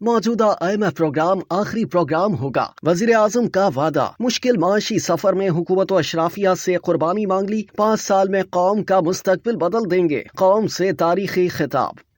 मौजूदा IMF programme आखिरी programme होगा। वजीर आजम का वादा। मुश्किल माशी सफर में हुकूमत व अशराफिया से कुर्बानी मांग ली। 5 साल में कौम का मुस्तकबिल बदल देंगे। कौम से तारीखी खिताब।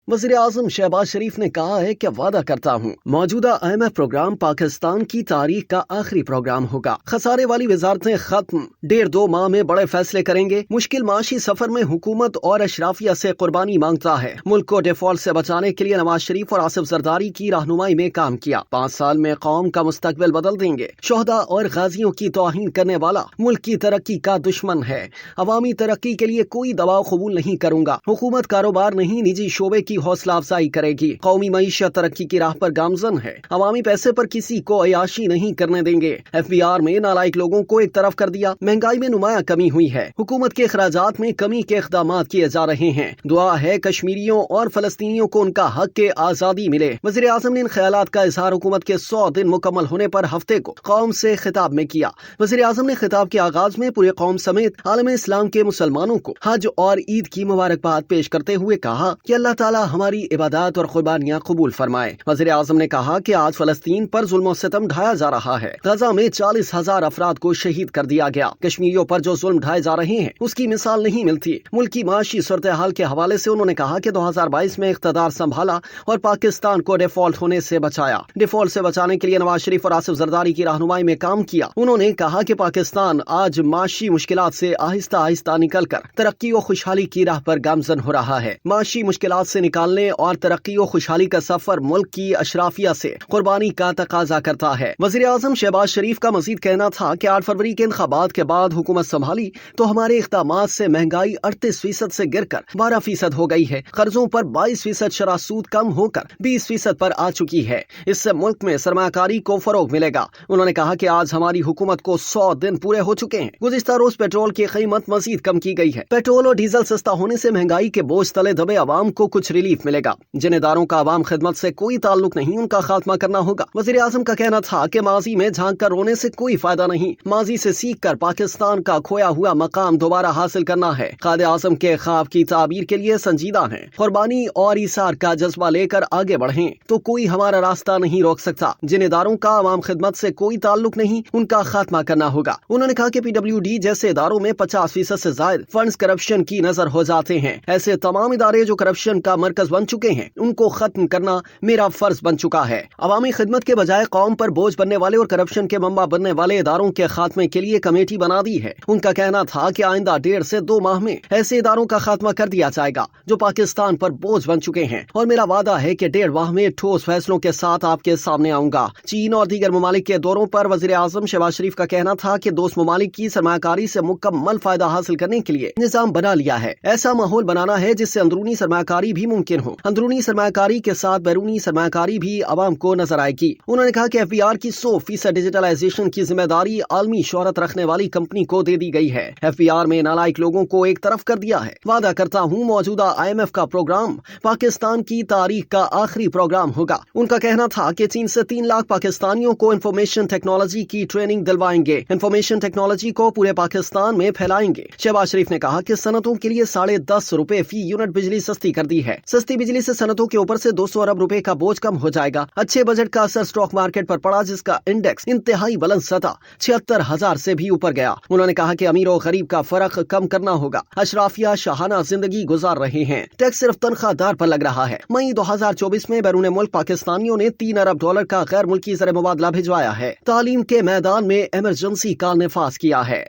वज़ीर आज़म शहबाज शरीफ ने कहा है कि वादा करता हूँ मौजूदा IMF प्रोग्राम पाकिस्तान की तारीख का आखिरी प्रोग्राम होगा। खसारे वाली वजारतें खत्म। 1.5-2 माह में बड़े फैसले करेंगे। मुश्किल माशी सफर में हुकूमत और अशराफिया से कुर्बानी मांगता है। मुल्क को डिफॉल्ट से बचाने के लिए नवाज शरीफ और आसिफ जरदारी की रहनुमाई में काम किया। 5 साल में कौम का मुस्तकबिल बदल देंगे। शोहदा और गाजियों की तौहीन करने वाला मुल्क की तरक्की का दुश्मन है। अवामी तरक्की के लिए कोई दबाव कबूल नहीं करूंगा। हुकूमत कारोबार नहीं, निजी शोबे की हौसला अफजाई करेगी। कौमी मईशत तरक्की की राह पर गामजन है। अवामी पैसे पर किसी को अयाशी नहीं करने देंगे। FBR में नालायक लोगों को एक तरफ कर दिया। महंगाई में नुमाया कमी हुई है। हुकूमत के अखराजात में कमी के इक़दाम किए जा रहे हैं। दुआ है कश्मीरियों और फलस्तीनियों को उनका हक के आजादी मिले। वज़ीर आज़म ने इन ख्यालात का इजहार हुकूमत के 100 दिन मुकम्मल होने पर हफ्ते को कौम से खिताब में किया। वज़ीर आज़म ने खिताब के आगाज में पूरे कौम समेत आलम इस्लाम के मुसलमानों को हज और ईद की मुबारकबाद पेश करते हुए कहा कि अल्लाह ताला हमारी इबादत और कुर्बानियां कबूल फरमाए। वज़ीर आज़म ने कहा कि आज फलस्तीन पर जुल्म और सितम ढाया जा रहा है। गजा में 40,000 अफराद को शहीद कर दिया गया। कश्मीरियों पर जो जुल्म ढाए जा रहे हैं उसकी मिसाल नहीं मिलती। मुल्क की माशी सूरत हाल के हवाले से उन्होंने कहा कि 2022 में इख्तदार संभाला और पाकिस्तान को डिफॉल्ट होने से बचाया। डिफॉल्ट से बचाने के लिए नवाज शरीफ और आसिफ जरदारी की रहनुमाई में काम किया। उन्होंने कहा कि पाकिस्तान आज माशी मुश्किलात से आहिस्ता आहिस्ता निकल कर तरक्की और खुशहाली की राह पर गामजन हो रहा है। माशी मुश्किलात से निकालने और तरक्की और खुशहाली का सफर मुल्क की अशराफिया से कुर्बानी का तकाजा करता है। वज़ीर आज़म शहबाज शरीफ का मजीद कहना था कि 8 फरवरी के इंतखाबात के बाद हुकूमत संभाली तो हमारे इक़दामात से महंगाई 38% से गिरकर 12% हो गई है। कर्जों पर 22% शरह सूद कम होकर 20% पर आ चुकी है। इससे मुल्क में सरमायाकारी को फरोग मिलेगा। उन्होंने कहा कि आज हमारी हुकूमत को 100 दिन पूरे हो चुके हैं। गुज़िश्ता रोज पेट्रोल की कीमत मजीद कम की गई है। पेट्रोल और डीजल सस्ता होने से महंगाई के बोझ तले दबे अवाम को कुछ रिलीफ मिलेगा। जिन इदारों का अवाम खिदमत से कोई ताल्लुक नहीं, उनका खात्मा करना होगा। वज़ीर आज़म का कहना था कि माजी में झांक कर रोने से कोई फायदा नहीं। माजी से सीख कर पाकिस्तान का खोया हुआ मकाम दोबारा हासिल करना है। कायदे आज़म के ख्वाब की ताबीर के लिए संजीदा है। कुर्बानी और ईसार का जज्बा लेकर आगे बढ़ें तो कोई हमारा रास्ता नहीं रोक सकता। जिन इदारों का अवाम खिदमत से कोई ताल्लुक नहीं, उनका खात्मा करना होगा। उन्होंने कहा कि PWD जैसे इदारों में 50% से ज्यादा फंड्स करप्शन की नजर हो जाते हैं। ऐसे तमाम इदारे जो करप्शन का मरकज बन चुके हैं, उनको खत्म करना मेरा फर्ज बन चुका है। अवामी खिदमत के बजाय कौम पर बोझ बनने वाले और करप्शन के मम्मा बनने वाले इदारों के खात्मे के लिए कमेटी बना दी है। उनका कहना था कि आइंदा 1.5 से 2 माह में ऐसे इदारों का खात्मा कर दिया जाएगा जो पाकिस्तान पर बोझ बन चुके हैं, और मेरा वादा है कि 1.5 माह में ठोस फैसलों के साथ आपके सामने आऊंगा। चीन और दीगर ममालिक के दौरों पर वज़ीर आज़म शहबाज शरीफ का कहना था कि दोस्त ममालिक की सरमायाकारी से मुकम्मल फायदा हासिल करने के लिए निजाम बना लिया है। ऐसा माहौल बनाना है जिससे अंदरूनी सरमायाकारी भी मुमकिन हो। अंदरूनी सरमायाकारी के साथ बैरूनी सरमायाकारी भी आवाम को नजर आएगी। उन्होंने कहा कि FBR की 100% डिजिटलाइजेशन की जिम्मेदारी आलमी शोहरत रखने वाली कंपनी को दे दी गई है। FBR में नालायक लोगों को एक तरफ कर दिया है। वादा करता हूँ मौजूदा IMF का प्रोग्राम पाकिस्तान की तारीख का आखिरी प्रोग्राम होगा। उनका कहना था कि 3 से 3 लाख पाकिस्तानियों को इंफॉर्मेशन टेक्नोलॉजी की ट्रेनिंग दिलवाएंगे। इंफॉर्मेशन टेक्नोलॉजी को पूरे पाकिस्तान में फैलाएंगे। शहबाज शरीफ ने कहा कि सनतों के लिए 10.5 रुपए फी यूनिट बिजली सस्ती कर दी है। सस्ती बिजली से सनतों के ऊपर से 200 अरब रुपए का बोझ कम हो जाएगा। अच्छे बजट का असर स्टॉक मार्केट पर पड़ा, जिसका इंडेक्स इंतहाई बुलंद सतह 76,000 से भी ऊपर गया। उन्होंने कहा कि अमीर और गरीब का फर्क कम करना होगा। अशराफिया शाहाना जिंदगी गुजार रहे हैं। टैक्स सिर्फ तनख्वाहदार पर लग रहा है। मई 2024 में बैरून मुल्क पाकिस्तानियों ने $3 अरब का गैर मुल्की ज़र मुबादला भिजवाया है। तालीम के मैदान में इमरजेंसी का निफाज किया है।